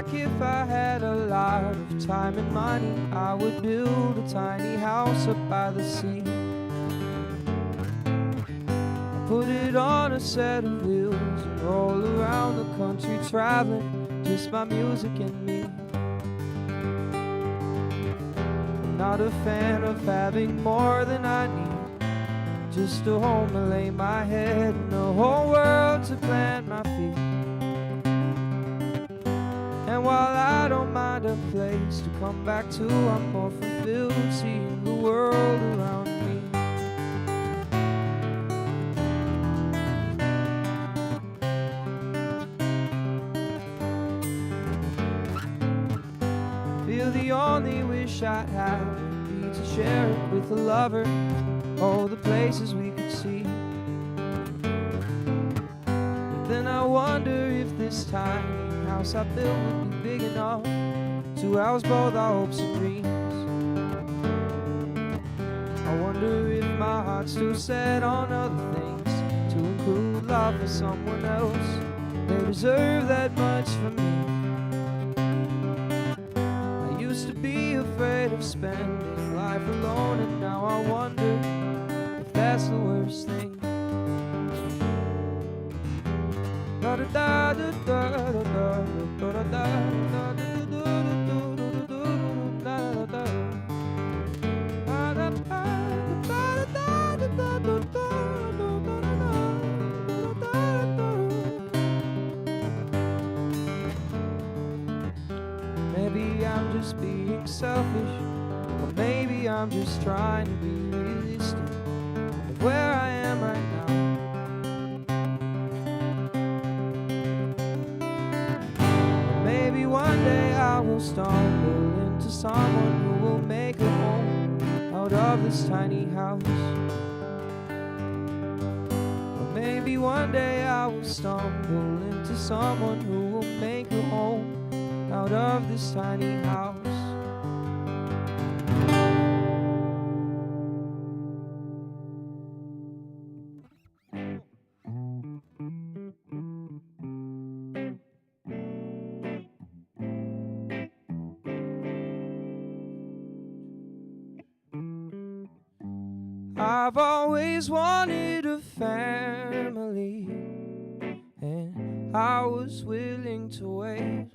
like if I had a lot of time and money, I would build a tiny house up by the sea. Put it on a set of wheels and roll around the country traveling, just my music and me. I'm not a fan of having more than I need, just a home to lay my head and a whole world to plant my feet. And while I don't mind a place to come back to, I'm more fulfilled seeing the world around me. Feel the only wish I'd have would be to share it with a lover, all the places we could see. But then I wonder if this tiny house I built would be big enough to house both our hopes and dreams. I wonder if my heart's still set on other things, to include love for someone else. They deserve that much from me. I used to be afraid of spending life alone, and now I wonder if that's the worst thing. Da da da da da da da da da da. Maybe I'm just being selfish, or maybe I'm just trying to be realistic of where I am right now. Or maybe one day I will stumble into someone who will make a home out of this tiny house. Or maybe one day I will stumble into someone who will make a home out of this tiny house. I've always wanted a family, and I was willing to wait.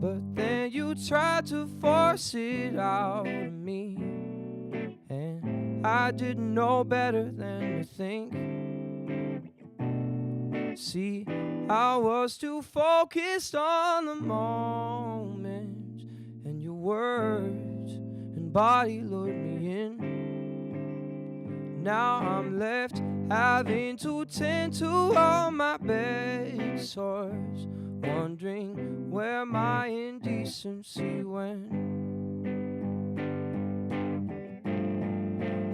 But then you tried to force it out of me, and I didn't know better than to think. See, I was too focused on the moment, and your words and body lured me in. Now I'm left having to tend to all my bed sores, wondering where my indecency went.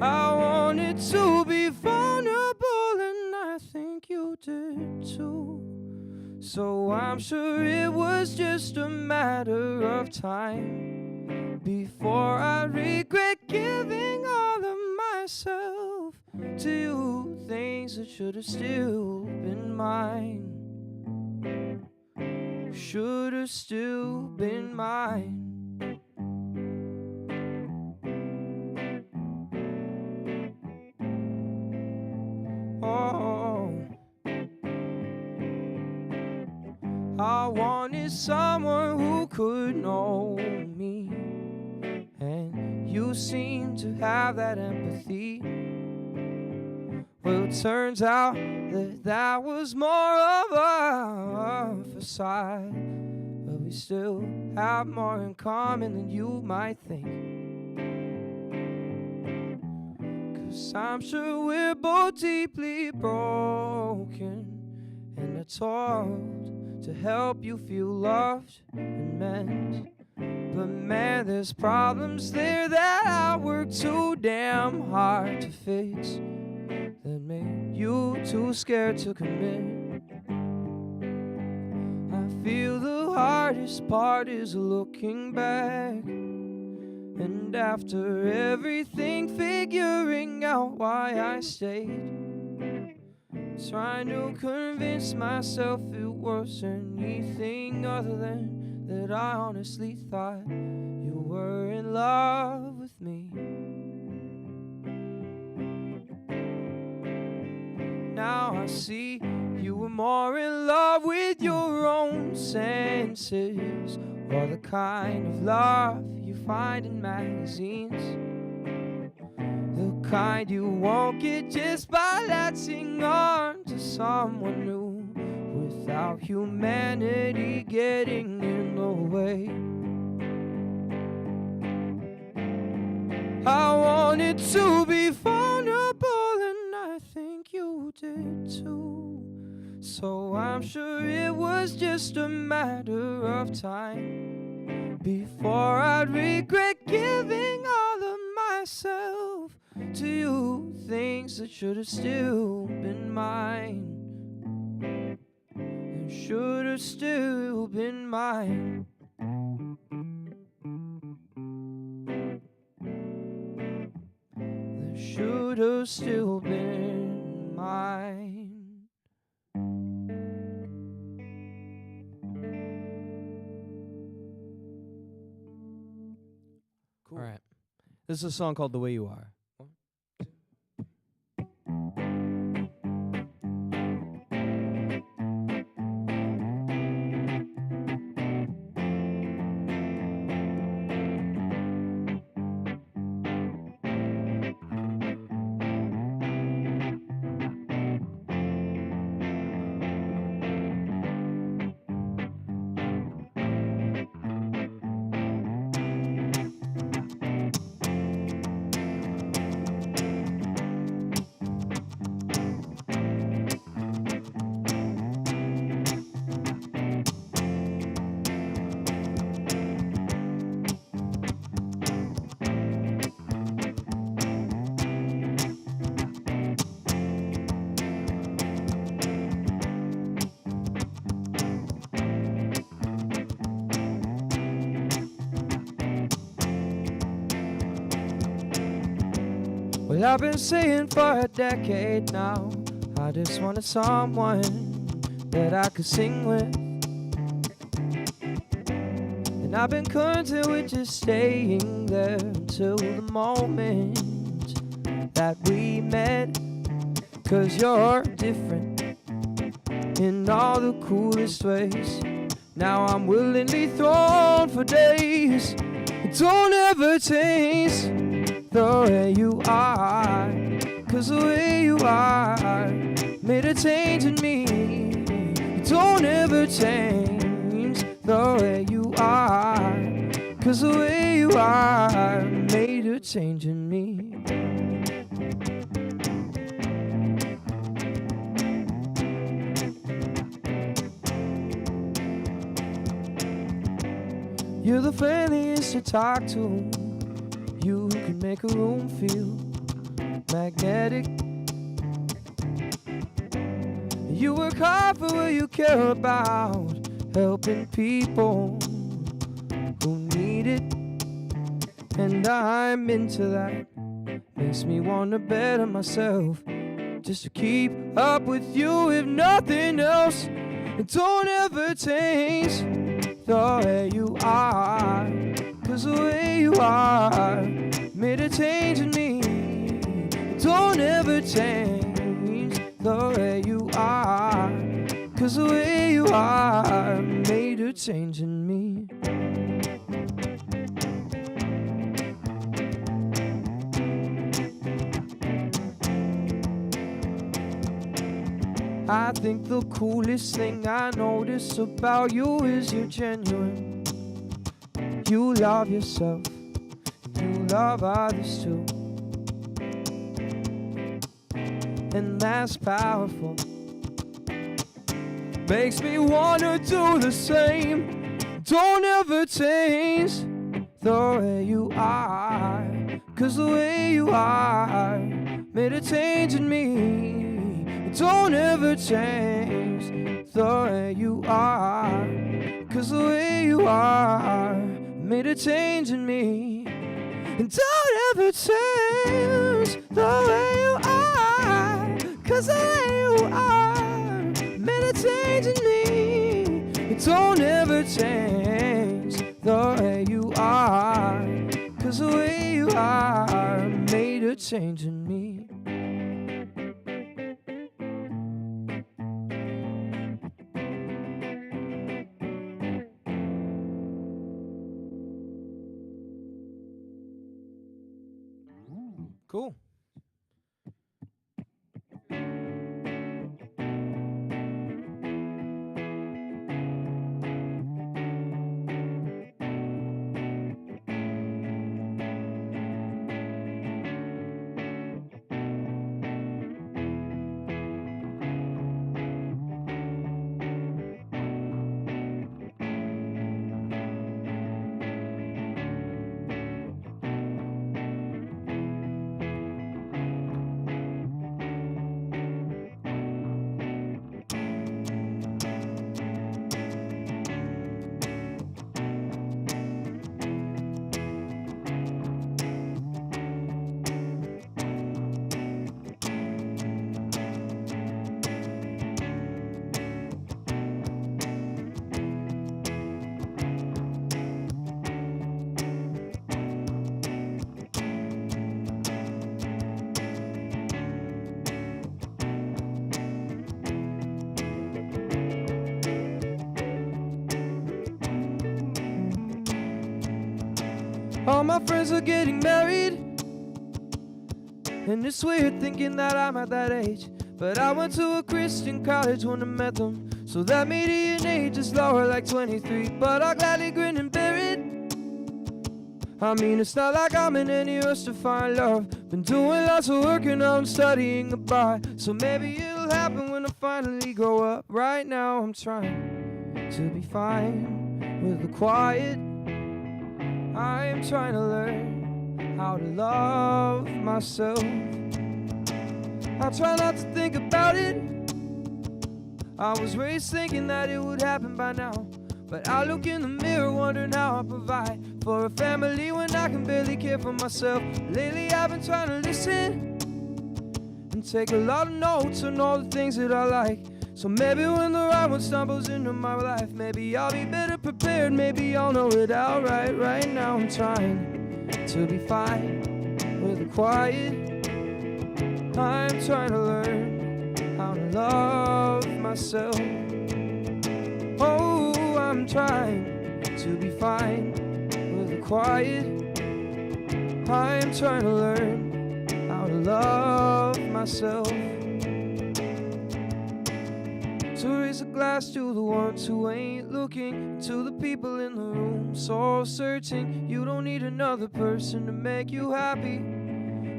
I wanted to be vulnerable, and I think you did too. So I'm sure it was just a matter of time before I regret giving all of myself to you, things that should have still been mine. Should have still been mine. Oh, I wanted someone who could know me, and you seem to have that empathy. Well, it turns out that that was more of a facade, but we still have more in common than you might think. 'Cause I'm sure we're both deeply broken, and I told to help you feel loved and meant. But man, there's problems there that I work too damn hard to fix, that made you too scared to commit. I feel the hardest part is looking back, and after everything, figuring out why I stayed. trying to convince myself it was anything other than that I honestly thought you were in love with me. Now I see you were more in love with your own senses, or the kind of love you find in magazines, the kind you won't get just by latching on to someone new, without humanity getting in the way. I wanted to be vulnerable, and I think you did too. So I'm sure it was just a matter of time before I'd regret giving all of myself to you, things that should have still been mine, and should have still been mine. That should have still been mine. Cool. All right. This is a song called The Way You Are. Well, I've been saying for a decade now, I just wanted someone that I could sing with. And I've been content with just staying there until the moment that we met. 'Cause you're different in all the coolest ways. Now I'm willingly thrown for days. Don't ever change the way you are, 'cause the way you are made a change in me. Don't ever change the way you are, 'cause the way you are made a change in me. You're the friendliest to talk to. You can make a room feel magnetic. You work hard for what you care about, helping people who need it. And I'm into that. Makes me want to better myself, just to keep up with you if nothing else. And don't ever change the way you are, 'cause the way you are made a change in me. Don't ever change the way you are, 'cause the way you are made a change in me. I think the coolest thing I notice about you is you're genuine. You love yourself, you love others too. And that's powerful. Makes me wanna do the same. Don't ever change the way you are, 'cause the way you are made a change in me. Don't ever change the way you are, 'cause the way you are made a change in me. And don't ever change the way you are, 'cause the way you are don't ever change the way you are, 'cause the way you are made a change in me. Cool. All my friends are getting married, and it's weird thinking that I'm at that age. But I went to a Christian college when I met them, so that median age is lower, like 23. But I gladly grin and bear it. I mean, it's not like I'm in any rush to find love. Been doing lots of work and I'm studying goodbye, so maybe it'll happen when I finally grow up. Right now I'm trying to be fine with the quiet. I am trying to learn how to love myself. I try not to think about it. I was raised thinking that it would happen by now, but I look in the mirror wondering how I provide for a family when I can barely care for myself. Lately I've been trying to listen and take a lot of notes on all the things that I like. So maybe when the right one stumbles into my life, maybe I'll be better prepared, maybe I'll know it outright. Right now I'm trying to be fine with the quiet. I'm trying to learn how to love myself. Oh, I'm trying to be fine with the quiet. I'm trying to learn how to love myself. So raise a glass to the ones who ain't looking, to the people in the room soul searching. You don't need another person to make you happy.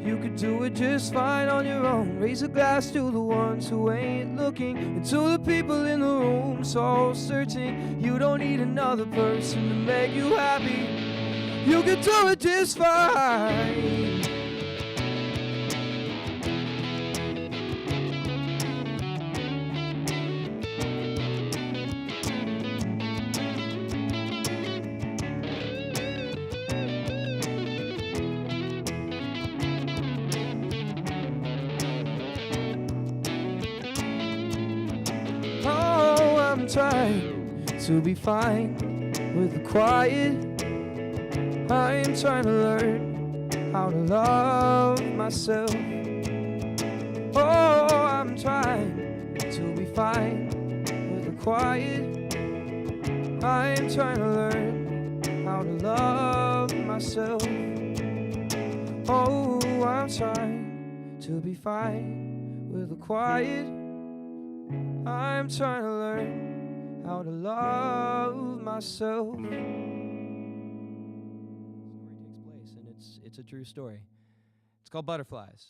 You could do it just fine on your own. Raise a glass to the ones who ain't looking, and to the people in the room soul searching. You don't need another person to make you happy. You could do it just fine. Trying to be fine with the quiet. I am trying to learn how to love myself. Oh, I'm trying to be fine with the quiet. I am trying to learn how to love myself. Oh, I'm trying to be fine with the quiet. I'm trying to learn how to love myself. The story takes place, and it's a true story. It's called Butterflies.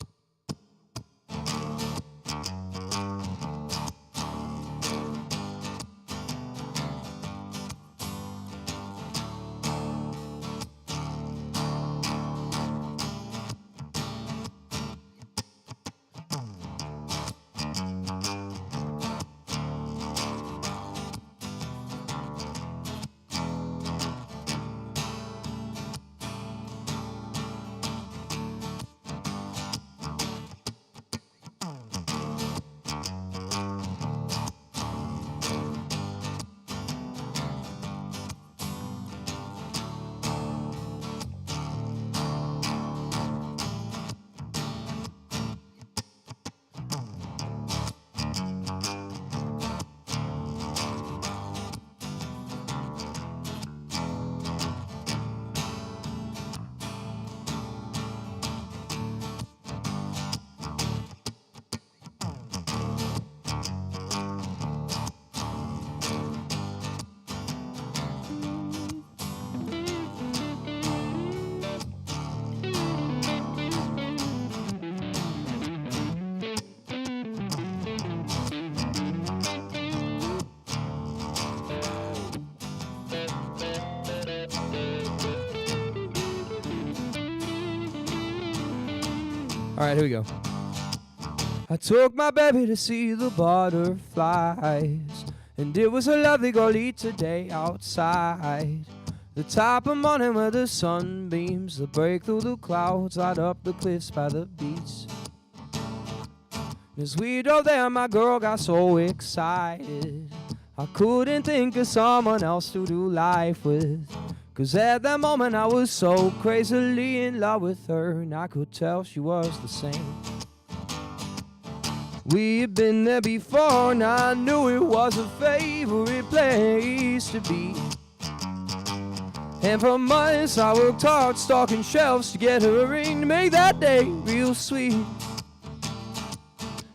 All right, here we go. I took my baby to see the butterflies, and it was a lovely Goleta day outside. The top of morning where the sunbeams that break through the clouds light up the cliffs by the beach. As we drove there, my girl got so excited, I couldn't think of someone else to do life with. 'Cause at that moment I was so crazily in love with her, and I could tell she was the same. We had been there before, and I knew it was a favorite place to be. And for months I worked hard stocking shelves to get her a ring to make that day real sweet.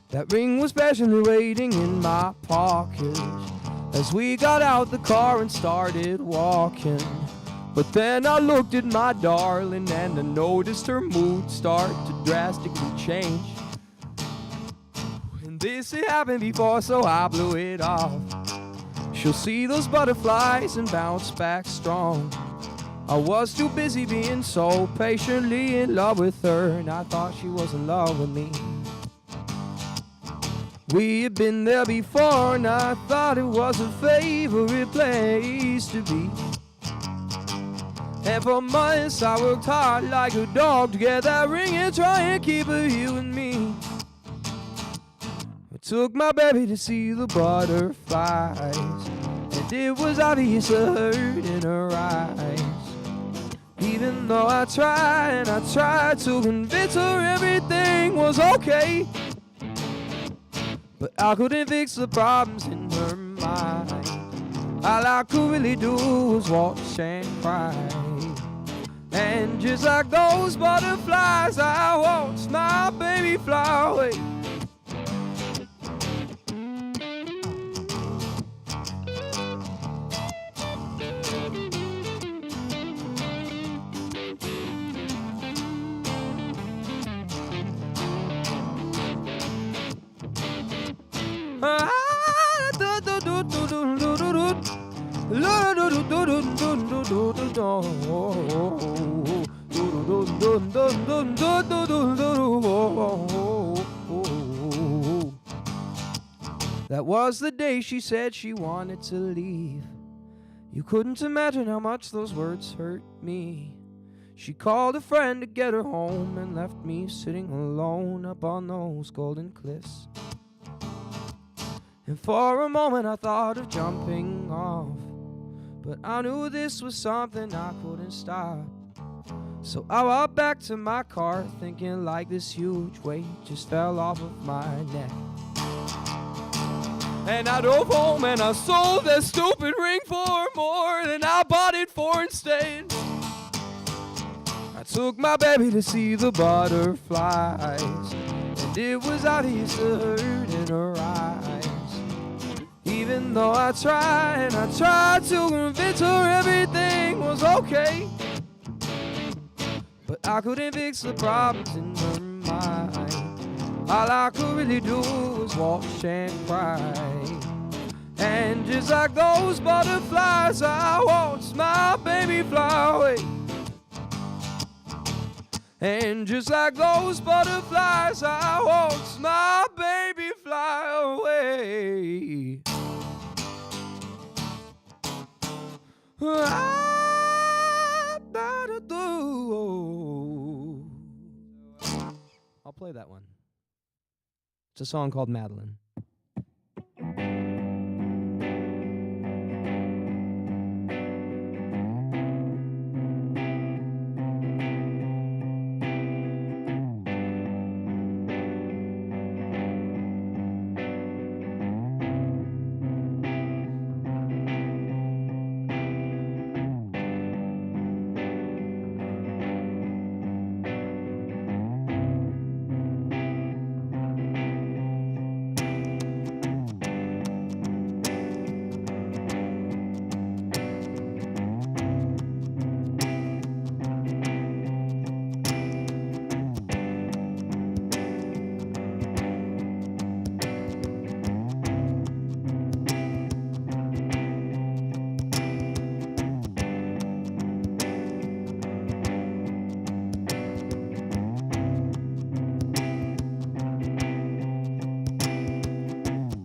That ring was patiently waiting in my pocket as we got out the car and started walking. But then I looked at my darling and I noticed her mood start to drastically change. And this had happened before, so I blew it off. She'll see those butterflies and bounce back strong. I was too busy being so patiently in love with her, and I thought she was in love with me. We had been there before, and I thought it was a favorite place to be. And for months I worked hard like a dog to get that ring and try and keep her here with me. I took my baby to see the butterflies, and it was obvious the hurt in her eyes. Even though I tried to convince her everything was okay, but I couldn't fix the problems in her mind. All I could really do was watch and cry. And just like those butterflies, I watched my baby fly away. That was the day she said she wanted to leave. You couldn't imagine how much those words hurt me. She called a friend to get her home and left me sitting alone up on those golden cliffs. And for a moment I thought of jumping off, but I knew this was something I couldn't stop. So I walked back to my car thinking like this huge weight just fell off of my neck. And I drove home and I sold that stupid ring for more than I bought it for instead. I took my baby to see the butterflies, and it was obvious the hurt in her eyes. Even though I tried to convince her everything was okay, but I couldn't fix the problems in her mind. All I could really do was watch and cry. And just like those butterflies, I watched my baby fly away. And just like those butterflies, I watched my baby fly away. I'll play that one. It's a song called Madeline.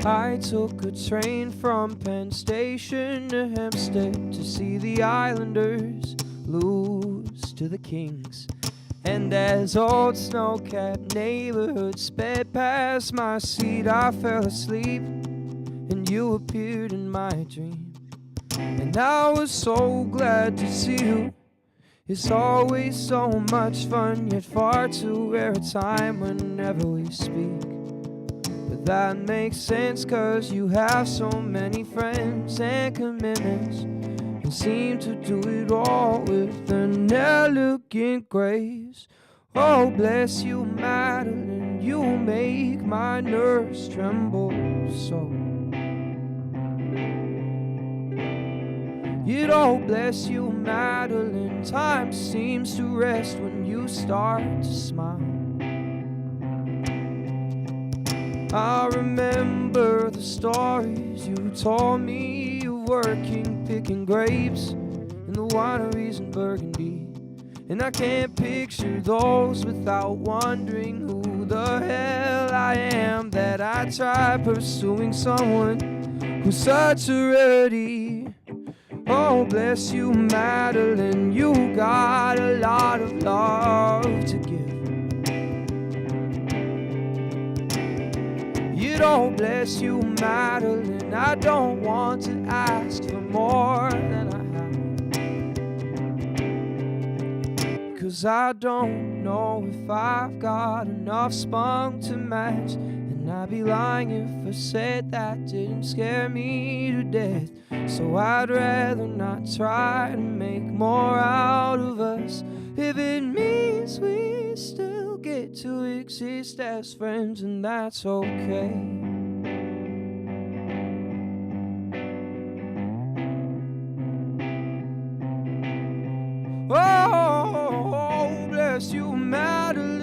I took a train from Penn Station to Hempstead to see the Islanders lose to the Kings. And as old snow-capped neighborhood sped past my seat, I fell asleep and you appeared in my dream. And I was so glad to see you. It's always so much fun, yet far too rare a time whenever we speak. But that makes sense, 'cause you have so many friends and commitments, and seem to do it all with an elegant grace. Oh, bless you, Madeline, you make my nerves tremble so. Yet, oh, bless you, Madeline, time seems to rest when you start to smile. I remember the stories you told me of working, picking grapes in the wineries in Burgundy. And I can't picture those without wondering who the hell I am, that I try pursuing someone who's such a rarity. Oh, bless you, Madeline, you got a lot of love to give. Yet, oh, bless you, Madeline, I don't want to ask for more than I have. 'Cause I don't know if I've got enough spunk to match, and I'd be lying if I said that didn't scare me to death. So I'd rather not try to make more out of us, if it means we still get to exist as friends, and that's okay. Oh, bless you, Madeline.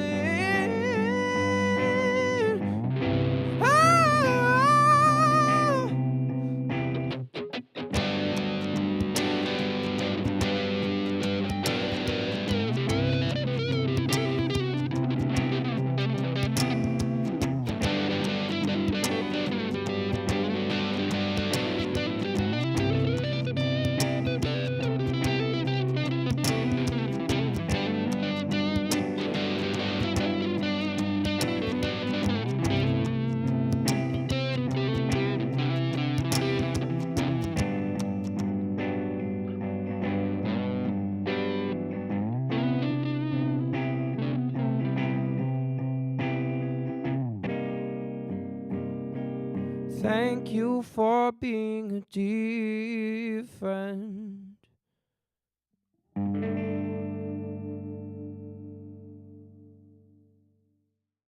Thank you for being a dear friend.